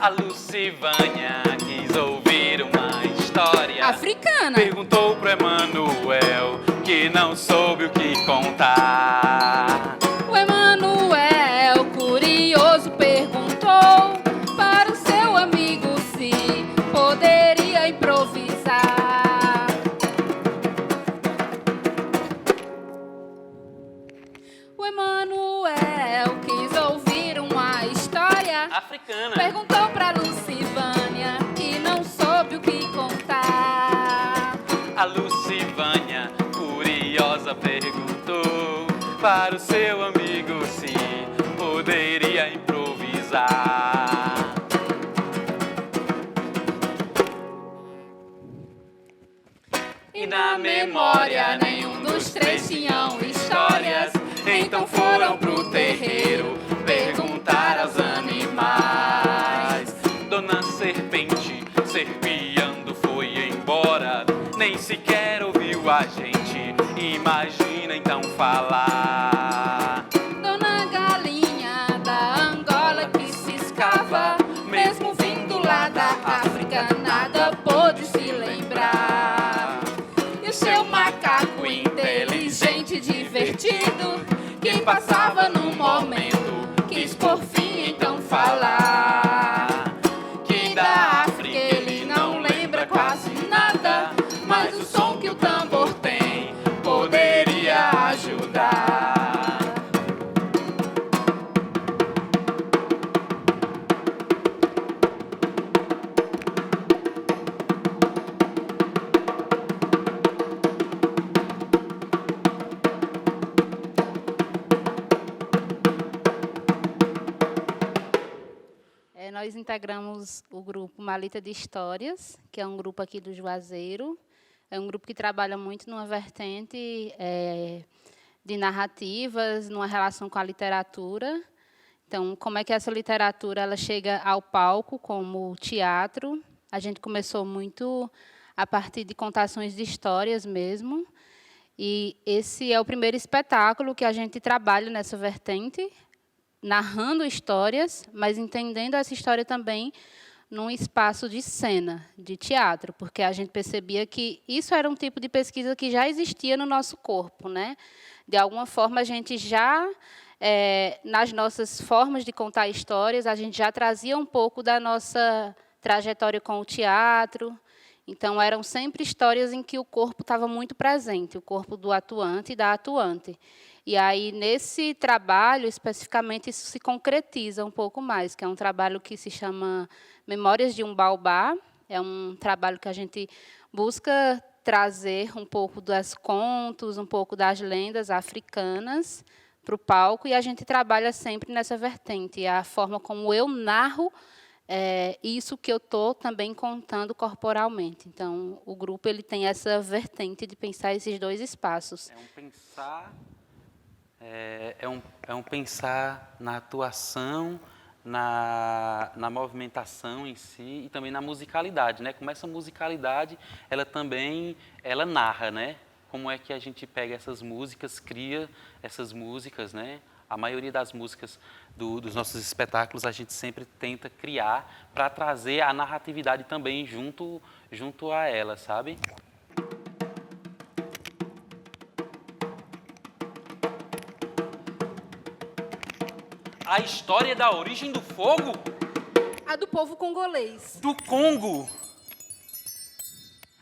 A Lucivânia quis ouvir uma história africana. Perguntou pro Emanuel, que não soube o que contar. O Emanuel, curioso, perguntou para o seu amigo se poderia improvisar. O Emanuel quis ouvir uma história Africana. Perguntou pra Lucivânia, que não soube o que contar. A Lucivânia, curiosa, perguntou para o seu amigo se poderia improvisar. E na memória nenhum dos três tinham histórias, então foram pro terreiro perguntar aos animais. Dona Serpente, serpiando, foi embora, nem sequer ouviu a gente, imagina então falar. Dona Galinha da Angola que ciscava, mesmo vindo lá da África, nada pôde se lembrar. E o seu macaco inteligente, divertido, que passava num momento, quis por fim então falar. Que da África ele não lembra quase nada, mas o som que o tambor tem poderia ajudar. Nós integramos o grupo Malita de Histórias, que é um grupo aqui do Juazeiro. É um grupo que trabalha muito numa vertente de narrativas, numa relação com a literatura. Então, como é que essa literatura ela chega ao palco, como teatro? A gente começou muito a partir de contações de histórias mesmo. E esse é o primeiro espetáculo que a gente trabalha nessa vertente, narrando histórias, mas entendendo essa história também num espaço de cena, de teatro, porque a gente percebia que isso era um tipo de pesquisa que já existia no nosso corpo, né? De alguma forma, a gente já, nas nossas formas de contar histórias, a gente já trazia um pouco da nossa trajetória com o teatro. Então, eram sempre histórias em que o corpo estava muito presente, o corpo do atuante e da atuante. E aí, nesse trabalho, especificamente, isso se concretiza um pouco mais, que é um trabalho que se chama Memórias de um Baobá. É um trabalho que a gente busca trazer um pouco dos contos, um pouco das lendas africanas para o palco, e a gente trabalha sempre nessa vertente, a forma como eu narro isso que eu estou também contando corporalmente. Então, o grupo ele tem essa vertente de pensar esses dois espaços. É um pensar na atuação, na movimentação em si e também na musicalidade, né? Como essa musicalidade, ela também narra, né? Como é que a gente pega essas músicas, cria essas músicas, né? A maioria das músicas dos nossos espetáculos a gente sempre tenta criar para trazer a narratividade também junto a ela, sabe? A história da origem do fogo? A do povo congolês. Do Congo.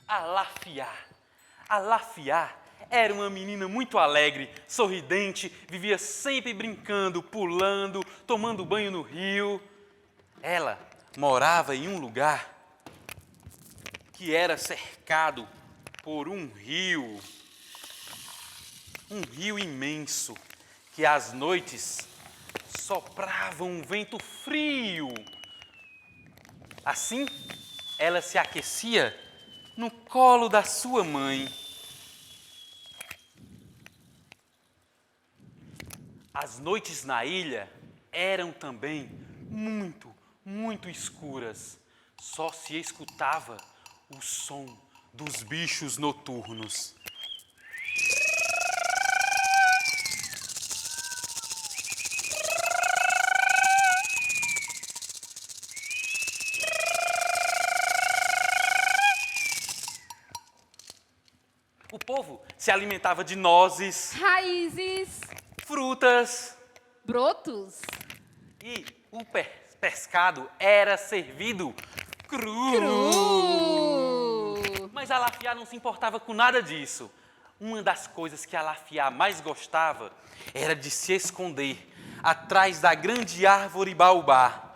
Alafiá era uma menina muito alegre, sorridente, vivia sempre brincando, pulando, tomando banho no rio. Ela morava em um lugar que era cercado por um rio imenso, que às noites soprava um vento frio. Assim, ela se aquecia no colo da sua mãe. As noites na ilha eram também muito, muito escuras. Só se escutava o som dos bichos noturnos. O povo se alimentava de nozes, raízes, frutas brotos, e o pescado era servido cru. Mas Alafiá não se importava com nada disso. Uma das coisas que Alafiá mais gostava era de se esconder atrás da grande árvore baobá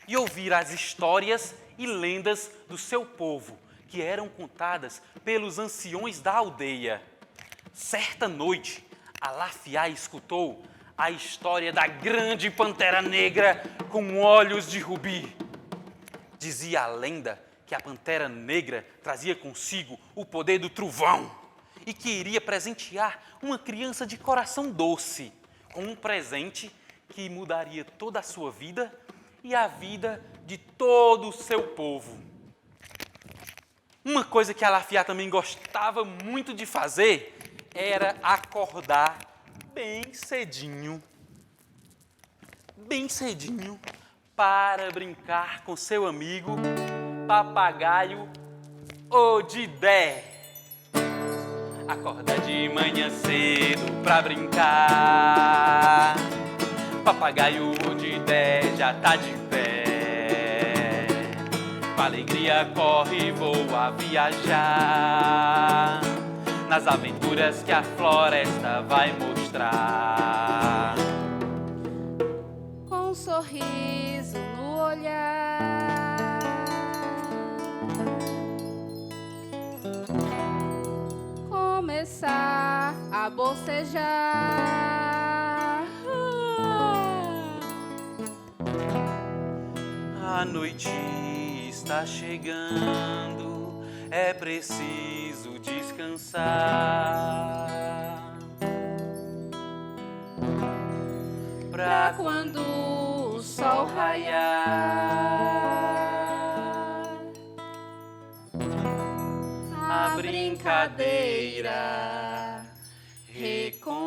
e ouvir as histórias e lendas do seu povo, que eram contadas pelos anciões da aldeia. Certa noite, Alafiá escutou a história da grande pantera negra com olhos de rubi. Dizia a lenda que a pantera negra trazia consigo o poder do trovão e que iria presentear uma criança de coração doce com um presente que mudaria toda a sua vida e a vida de todo o seu povo. Uma coisa que Alafiá também gostava muito de fazer era acordar bem cedinho, para brincar com seu amigo papagaio Odidé. Acorda de manhã cedo pra brincar, papagaio Odidé já tá de pé. Com alegria corre e voa viajar nas aventuras que a floresta vai mostrar. com um sorriso no olhar, começar a bocejar. A noite está chegando, é preciso descansar. Pra quando o sol raiar, a brincadeira recomeçar.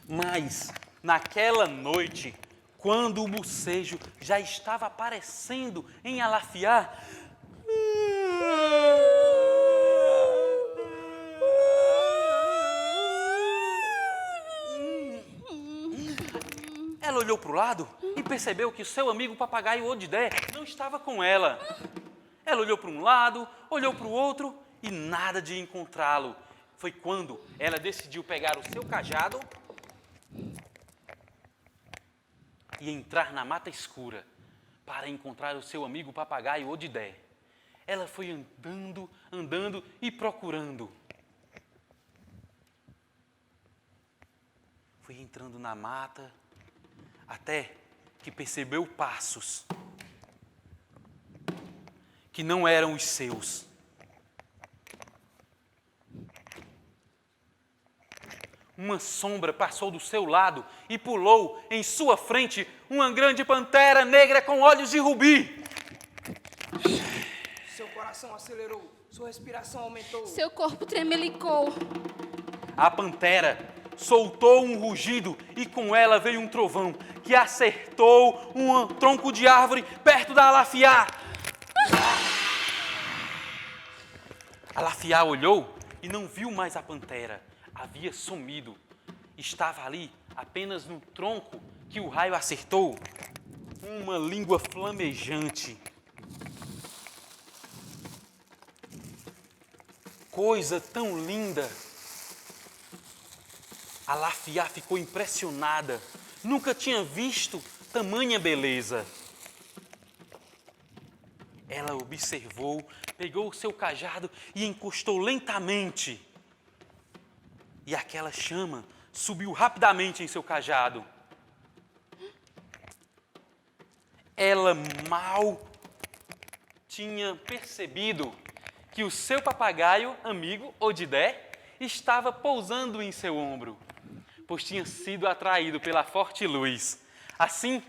Mas, naquela noite, quando o bocejo já estava aparecendo em Alafiá, ela olhou para o lado e percebeu que o seu amigo papagaio Odidé não estava com ela. Ela olhou para um lado, olhou para o outro e nada de encontrá-lo. Foi quando ela decidiu pegar o seu cajado e entrar na mata escura para encontrar o seu amigo papagaio Odidé. Ela foi andando, andando e procurando. Foi entrando na mata até que percebeu passos que não eram os seus. Uma sombra passou do seu lado e pulou em sua frente uma grande pantera negra com olhos de rubi. Seu coração acelerou, sua respiração aumentou. Seu corpo tremelicou. A pantera soltou um rugido e com ela veio um trovão que acertou um tronco de árvore perto da Alafiá. Alafiá olhou e não viu mais a pantera. Havia sumido. Estava ali, apenas no tronco que o raio acertou, uma língua flamejante. Coisa tão linda! Alafiá ficou impressionada. Nunca tinha visto tamanha beleza. Ela observou, pegou o seu cajado e encostou lentamente. E aquela chama subiu rapidamente em seu cajado. Ela mal tinha percebido que o seu papagaio amigo, Odidé, estava pousando em seu ombro, pois tinha sido atraído pela forte luz. Assim,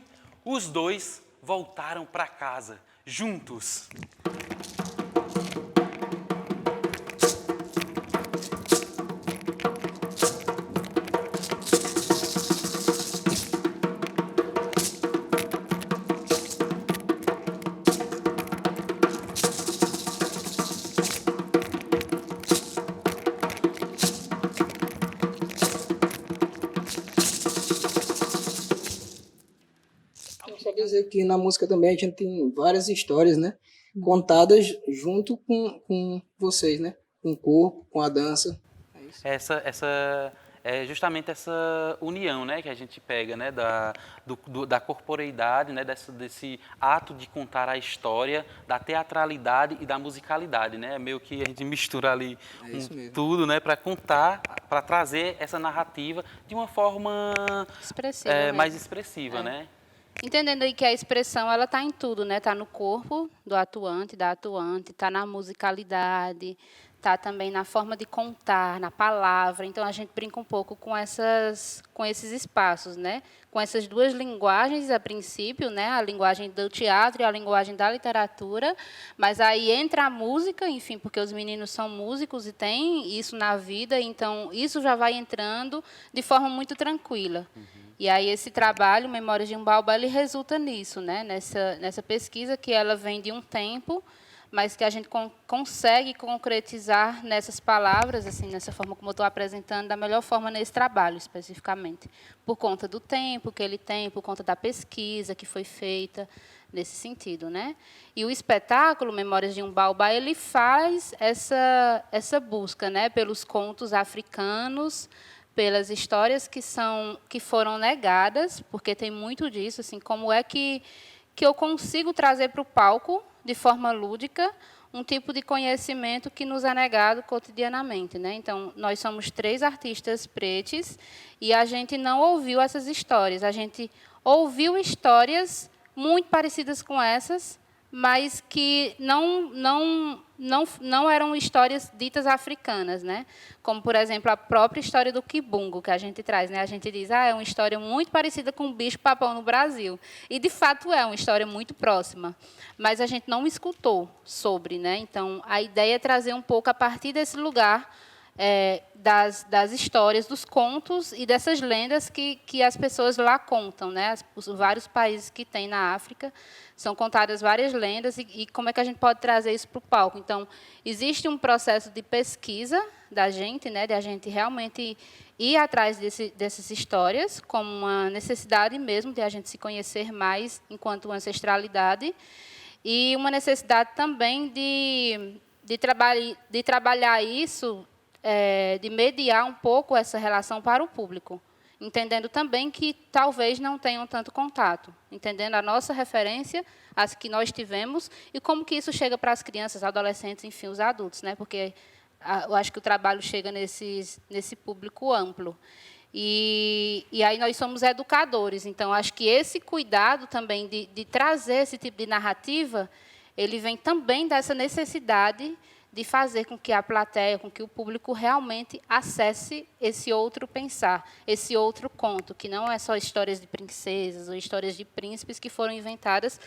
os dois voltaram para casa, juntos. dizer que na música também a gente tem várias histórias, né? Contadas junto com vocês, né? Com o corpo, com a dança. É isso. É justamente essa união, né, que a gente pega, né, da corporeidade, né, desse ato de contar a história, da teatralidade e da musicalidade, né, meio que a gente mistura ali tudo, né, para contar, para trazer essa narrativa de uma forma Expressiva mais mesmo. expressiva, né? Entendendo aí que a expressão ela está em tudo, né? Está no corpo do atuante, da atuante, está na musicalidade, está também na forma de contar, na palavra. Então a gente brinca um pouco com esses espaços, né? Com essas duas linguagens a princípio, né? A linguagem do teatro e a linguagem da literatura, mas aí entra a música, enfim, porque os meninos são músicos e têm isso na vida, então isso já vai entrando de forma muito tranquila. E aí esse trabalho, Memórias de um Baobá, ele resulta nisso, né? Nessa pesquisa que ela vem de um tempo, mas que a gente consegue concretizar nessas palavras, assim, nessa forma como eu estou apresentando, da melhor forma nesse trabalho, especificamente. Por conta do tempo que ele tem, por conta da pesquisa que foi feita nesse sentido, né? E o espetáculo, Memórias de um Baobá, ele faz essa busca, né? Pelos contos africanos, pelas histórias que foram negadas, porque tem muito disso, assim, como é que eu consigo trazer para o palco, de forma lúdica, um tipo de conhecimento que nos é negado cotidianamente, né? Então, nós somos 3 artistas pretos e a gente não ouviu essas histórias. A gente ouviu histórias muito parecidas com essas, mas que não eram histórias ditas africanas, né? Como, por exemplo, a própria história do Kibungo, que a gente traz, né? A gente diz, é uma história muito parecida com o bicho-papão no Brasil. E, de fato, é uma história muito próxima. Mas a gente não escutou sobre, né? Então, a ideia é trazer um pouco, a partir desse lugar, das histórias, dos contos e dessas lendas que as pessoas lá contam, né? Os vários países que tem na África, são contadas várias lendas e como é que a gente pode trazer isso para o palco. Então, existe um processo de pesquisa da gente, né? De a gente realmente ir atrás dessas histórias, como uma necessidade mesmo de a gente se conhecer mais enquanto ancestralidade, e uma necessidade também de trabalhar isso, de mediar um pouco essa relação para o público, entendendo também que talvez não tenham tanto contato, entendendo a nossa referência, as que nós tivemos, e como que isso chega para as crianças, adolescentes, enfim, os adultos, né? Porque eu acho que o trabalho chega nesse público amplo. E aí nós somos educadores, então acho que esse cuidado também de trazer esse tipo de narrativa, ele vem também dessa necessidade de fazer com que a plateia, com que o público realmente acesse esse outro pensar, esse outro conto, que não é só histórias de princesas ou histórias de príncipes que foram inventadas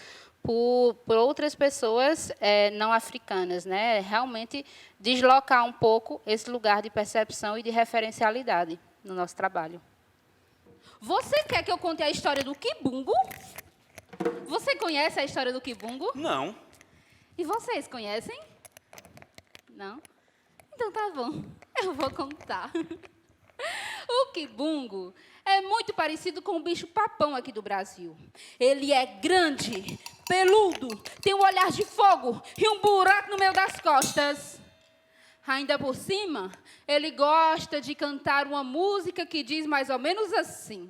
por outras pessoas não africanas, né? Realmente deslocar um pouco esse lugar de percepção e de referencialidade no nosso trabalho. Você quer que eu conte a história do Kibungo? Você conhece a história do Kibungo? Não. E vocês conhecem? Não? Então tá bom, eu vou contar. O Kibungo é muito parecido com o bicho-papão aqui do Brasil. Ele é grande, peludo, tem um olhar de fogo e um buraco no meio das costas. Ainda por cima, ele gosta de cantar uma música que diz mais ou menos assim: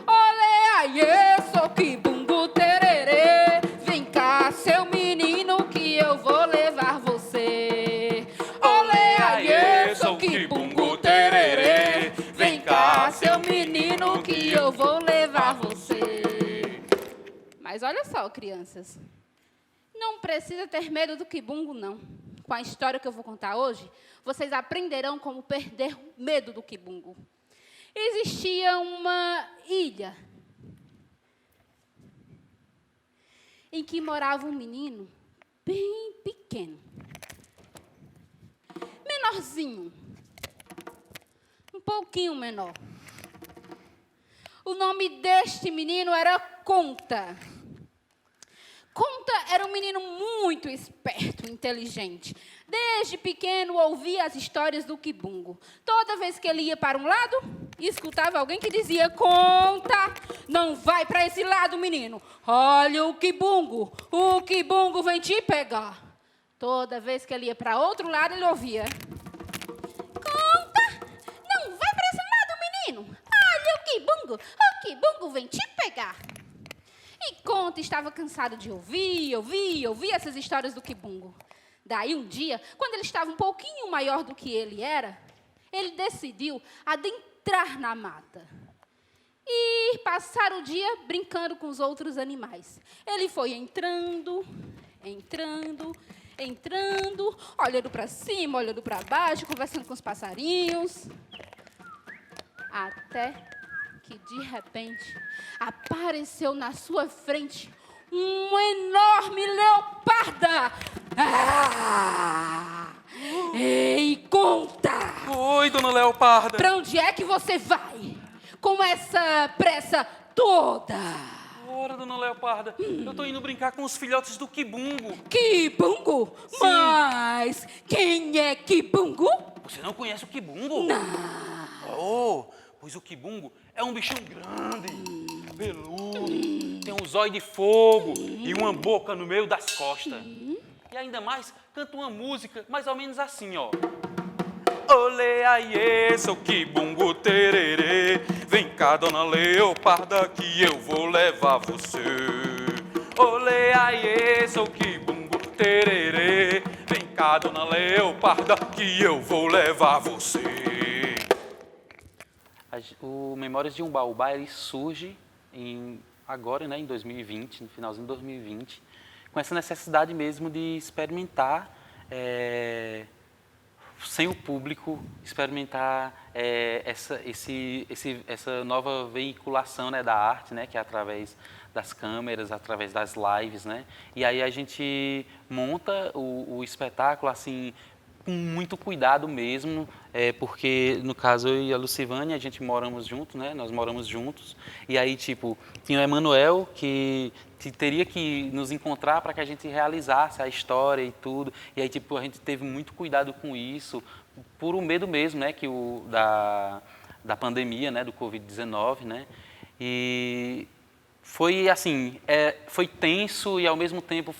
olê, aie, sou Kibungo tererê, vem cá, seu menino, que eu vou levar você. Olê, aie, sou Kibungo tererê, vem cá, seu menino, que eu vou levar você. Mas olha só, crianças, não precisa ter medo do Kibungo, não. Com a história que eu vou contar hoje, vocês aprenderão como perder o medo do Kibungo. Existia uma ilha em que morava um menino bem pequeno, menorzinho, um pouquinho menor. O nome deste menino era Conta. Conta era um menino muito esperto, inteligente. Desde pequeno ouvia as histórias do Kibungo. Toda vez que ele ia para um lado, escutava alguém que dizia: conta, não vai para esse lado, menino. Olha o Kibungo vem te pegar. Toda vez que ele ia para outro lado, ele ouvia: conta, não vai para esse lado, menino. Olha o Kibungo vem te pegar. E Conta estava cansado de ouvir essas histórias do Kibungo. Daí, um dia, quando ele estava um pouquinho maior do que ele era, ele decidiu adentrar na mata e passar o dia brincando com os outros animais. Ele foi entrando, olhando para cima, olhando para baixo, conversando com os passarinhos, até que, de repente, apareceu na sua frente uma enorme leoparda. Ei, Conta! Oi, dona Leoparda. Para onde é que você vai com essa pressa toda? Ora, dona Leoparda, eu tô indo brincar com os filhotes do Kibungo. Kibungo? Sim. Mas quem é Kibungo? Você não conhece o Kibungo? Não. Oh, pois o Kibungo é um bichão grande, peludo, tem um zóio de fogo e uma boca no meio das costas. E ainda mais, canta uma música mais ou menos assim, ó. Olê, aiê, sou Kibungo tererê. Vem cá, dona Leoparda, que eu vou levar você. Olê, aiê, sou Kibungo tererê. Vem cá, dona Leoparda, que eu vou levar você. O Memórias de um Baobá, ele surge agora, né, em 2020, no finalzinho de 2020, com essa necessidade mesmo de experimentar, sem o público, experimentar essa nova veiculação, né, da arte, né, que é através das câmeras, através das lives, né? E aí a gente monta o espetáculo assim com muito cuidado mesmo, porque no caso eu e a Lucivânia, a gente moramos juntos, né? Nós moramos juntos. E aí tipo tinha o Emanuel que teria que nos encontrar para que a gente realizasse a história e tudo. E aí tipo a gente teve muito cuidado com isso, por um medo mesmo, né? Da pandemia, né? Do Covid-19, né? E foi assim, foi tenso e ao mesmo tempo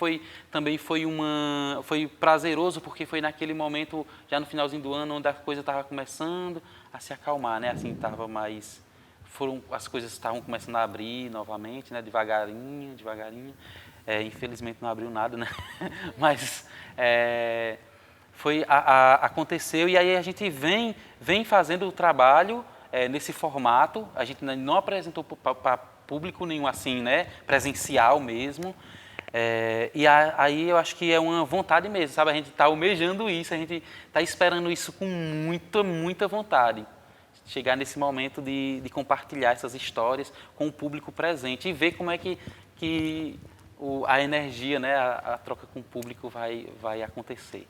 também foi prazeroso, porque foi naquele momento, já no finalzinho do ano, onde a coisa estava começando a se acalmar, né? Assim, as coisas estavam começando a abrir novamente, né? Devagarinho. Infelizmente não abriu nada, né? Mas aconteceu e aí a gente vem fazendo o trabalho nesse formato. A gente não apresentou para público nenhum assim, né, presencial mesmo, aí eu acho que é uma vontade mesmo, sabe, a gente está almejando isso, a gente está esperando isso com muita vontade, chegar nesse momento de compartilhar essas histórias com o público presente e ver como é que a energia, né, a troca com o público vai acontecer.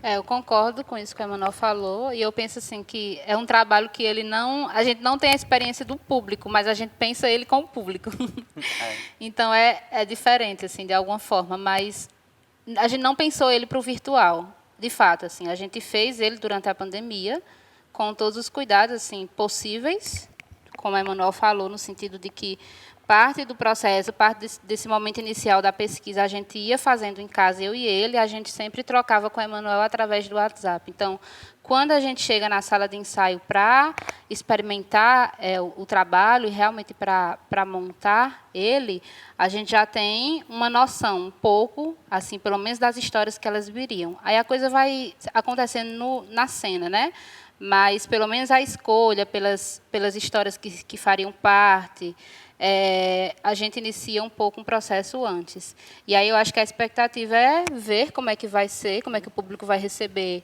Eu concordo com isso que o Emanuel falou, e eu penso assim que é um trabalho que a gente não tem a experiência do público, mas a gente pensa ele com o público. Então é diferente, assim, de alguma forma, mas a gente não pensou ele para o virtual, de fato, assim, a gente fez ele durante a pandemia, com todos os cuidados assim, possíveis, como o Emanuel falou, no sentido de que parte do processo, parte desse momento inicial da pesquisa, a gente ia fazendo em casa, eu e ele, a gente sempre trocava com o Emanuel através do WhatsApp. Então, quando a gente chega na sala de ensaio para experimentar o trabalho e realmente para montar ele, a gente já tem uma noção, um pouco, assim, pelo menos das histórias que elas viriam. Aí a coisa vai acontecendo na cena, né? Mas, pelo menos, a escolha pelas histórias que fariam parte, a gente inicia um pouco um processo antes. E aí eu acho que a expectativa é ver como é que vai ser, como é que o público vai receber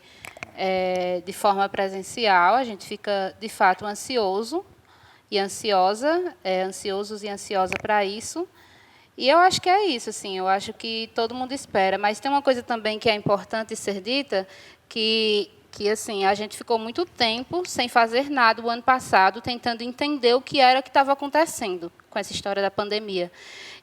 de forma presencial. A gente fica, de fato, ansioso e ansiosa, ansiosos e ansiosa para isso. E eu acho que é isso, assim, eu acho que todo mundo espera. Mas tem uma coisa também que é importante ser dita, que que assim, a gente ficou muito tempo sem fazer nada o ano passado, tentando entender o que era que estava acontecendo com essa história da pandemia.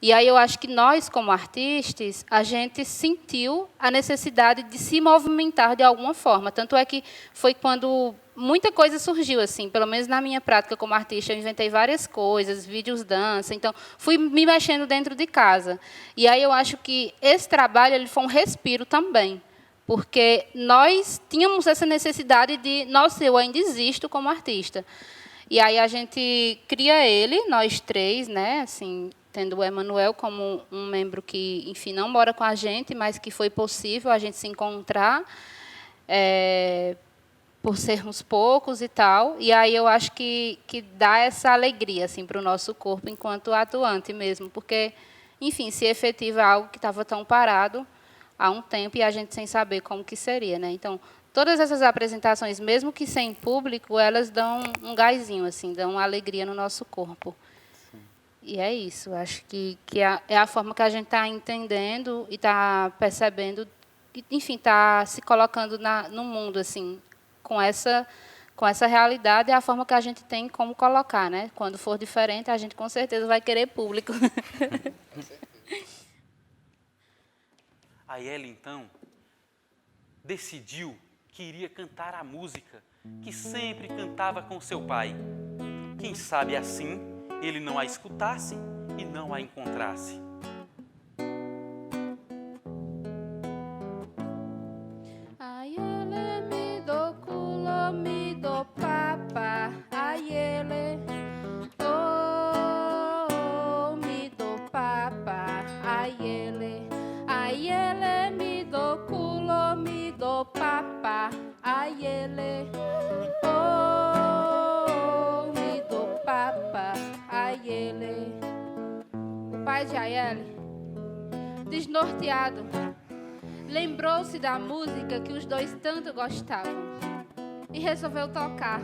E aí eu acho que nós, como artistas, a gente sentiu a necessidade de se movimentar de alguma forma. Tanto é que foi quando muita coisa surgiu, assim, pelo menos na minha prática como artista, eu inventei várias coisas, vídeos, dança, então fui me mexendo dentro de casa. E aí eu acho que esse trabalho ele foi um respiro também, porque nós tínhamos essa necessidade de, nossa, eu ainda existo como artista. E aí a gente cria ele, nós três, né, assim, tendo o Emanuel como um membro que, enfim, não mora com a gente, mas que foi possível a gente se encontrar, por sermos poucos e tal. E aí eu acho que dá essa alegria assim, para o nosso corpo enquanto atuante mesmo, porque, enfim, se efetiva algo que estava tão parado há um tempo e a gente sem saber como que seria, né? Então, todas essas apresentações, mesmo que sem público, elas dão um gásinho, assim, dão uma alegria no nosso corpo. Sim. E é isso, acho que é a forma que a gente está entendendo e está percebendo, enfim, está se colocando no mundo, assim, com essa realidade, é a forma que a gente tem como colocar, né? Quando for diferente, a gente com certeza vai querer público. A Yeli, então, decidiu que iria cantar a música que sempre cantava com seu pai. Quem sabe assim ele não a escutasse e não a encontrasse. Ayele mi do culo mi do papa, ayele, oh mi do papa, ayele, ayele mi do culo mi do papa, ayele, oh mi do papa, ayele. O pai de Ayele, desnorteado, lembrou-se da música que os dois tanto gostavam e resolveu tocar.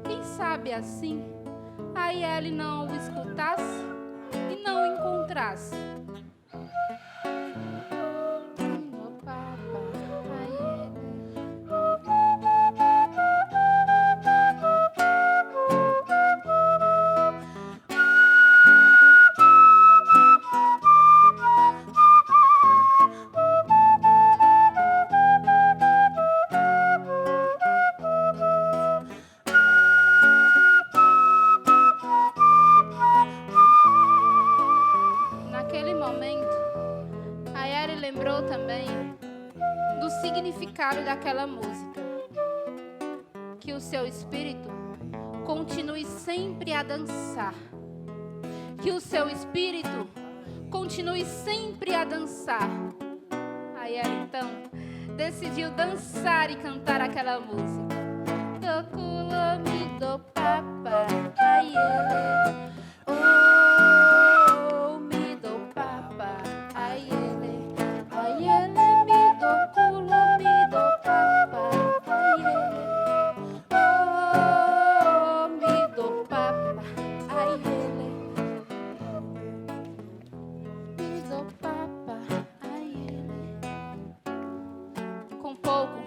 Quem sabe assim, Ayele não o escutasse e não o encontrasse. Meu papa, Ayele. Naquele momento, Ayele lembrou também do significado daquela música. Que o seu espírito continue sempre a dançar. Que o seu espírito continue sempre a dançar. Ayele, então, decidiu dançar e cantar aquela música. Do culo mi do papa, Ayele. Oh, mi do papa, Ayele. Ayele mi do culo mi do papa, Ayele. Oh, mi do papa, Ayele. Mi do papa, Ayele. Com pouco,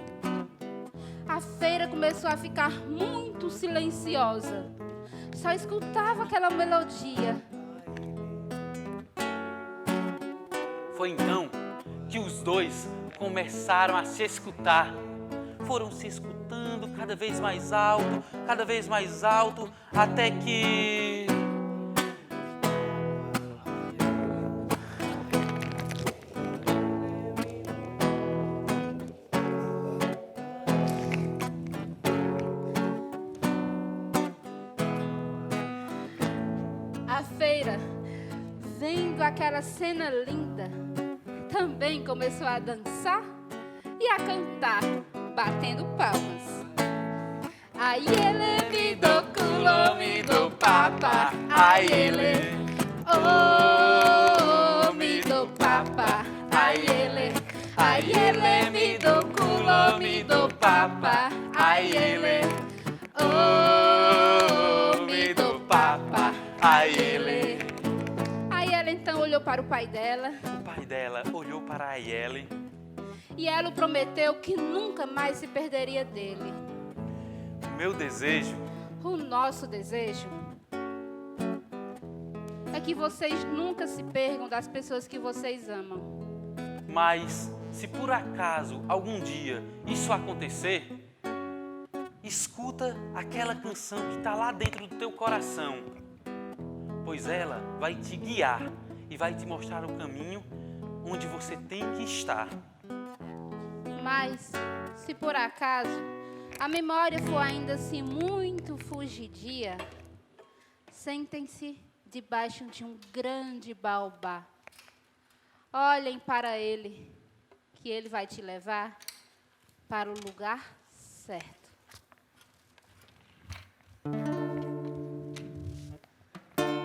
a feira começou a ficar muito silenciosa. Só escutava aquela melodia. Foi então que os dois começaram a se escutar. Foram se escutando cada vez mais alto, até que... A feira, vendo aquela cena linda, também começou a dançar e a cantar, batendo palmas. Ayele mi do culo mi do papa, Ayele. Oh, mi do papa, Ayele. Ayele mi do culo mi do papa, Ayele. Oh, mi do papa, Ayele. Ayele então olhou para o pai dela O pai dela olhou para a Ayele e ela o prometeu que nunca mais se perderia dele. O meu desejo O nosso desejo é que vocês nunca se percam das pessoas que vocês amam. Mas, se por acaso, algum dia, isso acontecer, escuta aquela canção que está lá dentro do teu coração, pois ela vai te guiar e vai te mostrar o caminho onde você tem que estar. Mas, se por acaso a memória for ainda assim muito fugidia, sentem-se debaixo de um grande baobá. Olhem para ele, que ele vai te levar para o lugar certo.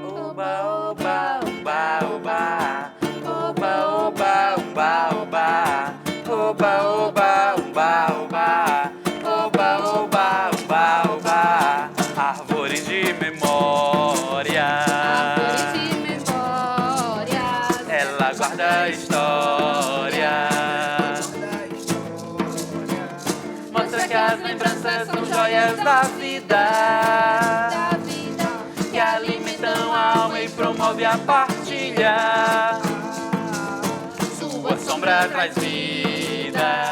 Oba, oba, oba, oba. Oba, oba, oba, oba. Oba, oba, oba, oba. Oba, oba, oba, oba. Árvore de memória. Árvore de memória. Ela guarda a história. Mostra que as lembranças são joias da vida, Da vida que alimentam a alma e promove a partilha. Sua sombra traz vida,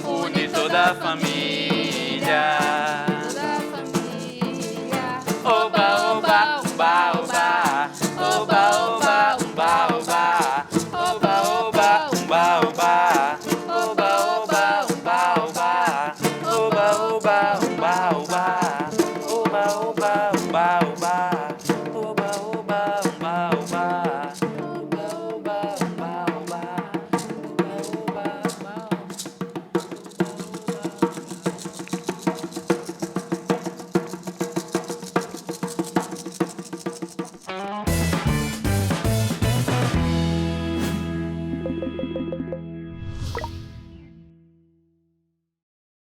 une toda a família. da família. Oba, oba, oba, oba. Oba, oba, oba, oba. Oba, oba, oba, oba. Oba, oba, oba, oba. Oba, oba,